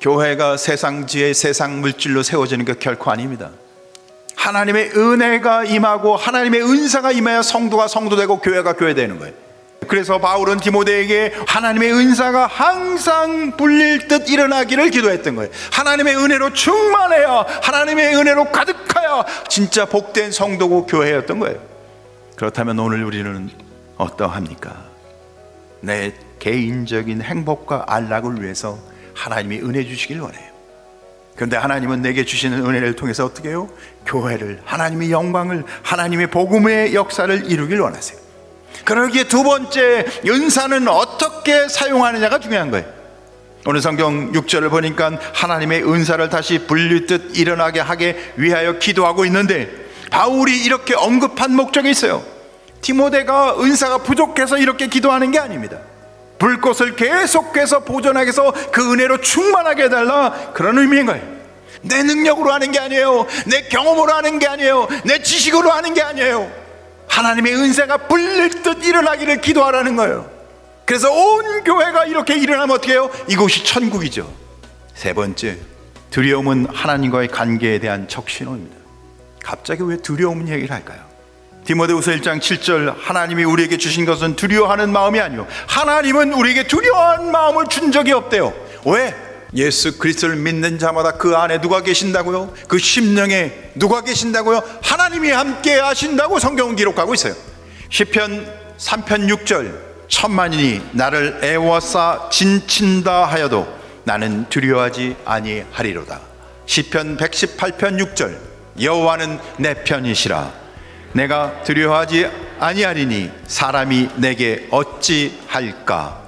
교회가 세상지에 세상 물질로 세워지는 게 결코 아닙니다. 하나님의 은혜가 임하고 하나님의 은사가 임해야 성도가 성도되고 교회가 교회되는 거예요. 그래서 바울은 디모데에게 하나님의 은사가 항상 불릴 듯 일어나기를 기도했던 거예요. 하나님의 은혜로 충만해야, 하나님의 은혜로 가득하여 진짜 복된 성도고 교회였던 거예요. 그렇다면 오늘 우리는 어떠합니까? 내 개인적인 행복과 안락을 위해서 하나님이 은혜 주시길 원해요. 그런데 하나님은 내게 주시는 은혜를 통해서 어떻게 해요? 교회를, 하나님의 영광을, 하나님의 복음의 역사를 이루길 원하세요. 그러기에 두 번째, 은사는 어떻게 사용하느냐가 중요한 거예요. 오늘 성경 6절을 보니까 하나님의 은사를 다시 불릴 듯 일어나게 하게 위하여 기도하고 있는데, 바울이 이렇게 언급한 목적이 있어요. 디모데가 은사가 부족해서 이렇게 기도하는 게 아닙니다. 불꽃을 계속해서 보존하게 해서 그 은혜로 충만하게 해달라, 그런 의미인 거예요. 내 능력으로 하는 게 아니에요. 내 경험으로 하는 게 아니에요. 내 지식으로 하는 게 아니에요. 하나님의 은사가 불릴 듯 일어나기를 기도하라는 거예요. 그래서 온 교회가 이렇게 일어나면 어떻게 해요? 이곳이 천국이죠. 세 번째, 두려움은 하나님과의 관계에 대한 적신호입니다. 갑자기 왜 두려움 얘기를 할까요? 디모데후서 1장 7절, 하나님이 우리에게 주신 것은 두려워하는 마음이 아니요, 하나님은 우리에게 두려워하는 마음을 준 적이 없대요. 왜? 예수 그리스도를 믿는 자마다 그 안에 누가 계신다고요? 그 심령에 누가 계신다고요? 하나님이 함께 하신다고 성경은 기록하고 있어요. 시편 3편 6절, 천만인이 나를 애워싸 진친다 하여도 나는 두려워하지 아니하리로다. 시편 118편 6절, 여호와는 내 편이시라 내가 두려워하지 아니하리니 사람이 내게 어찌할까.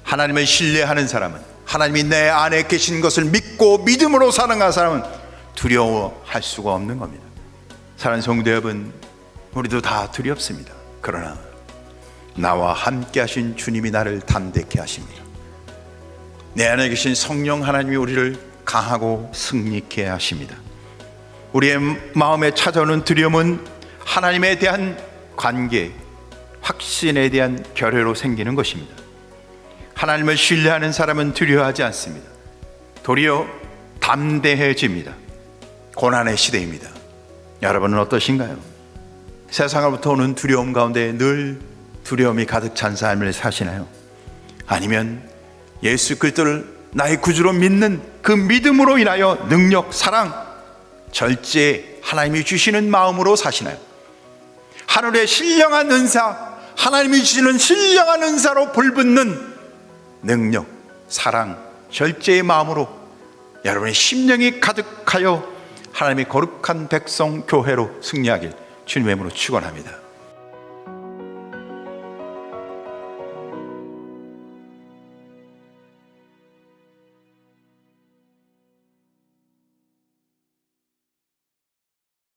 하나님을 신뢰하는 사람은, 하나님이 내 안에 계신 것을 믿고 믿음으로 살아가는 사람은 두려워할 수가 없는 겁니다. 사랑하는 성도 여러분, 우리도 다 두렵습니다. 그러나 나와 함께 하신 주님이 나를 담대케 하십니다. 내 안에 계신 성령 하나님이 우리를 강하고 승리케 하십니다. 우리의 마음에 찾아오는 두려움은 하나님에 대한 관계, 확신에 대한 결여로 생기는 것입니다. 하나님을 신뢰하는 사람은 두려워하지 않습니다. 도리어 담대해집니다. 고난의 시대입니다. 여러분은 어떠신가요? 세상으로부터 오는 두려움 가운데 늘 두려움이 가득 찬 삶을 사시나요? 아니면 예수 그리스도를 나의 구주로 믿는 그 믿음으로 인하여 능력, 사랑, 절제 하나님이 주시는 마음으로 사시나요? 하늘의 신령한 은사, 하나님이 주시는 신령한 은사로 불붙는 능력, 사랑, 절제의 마음으로 여러분의 심령이 가득하여 하나님의 거룩한 백성 교회로 승리하길 주님의 이름으로 축원합니다.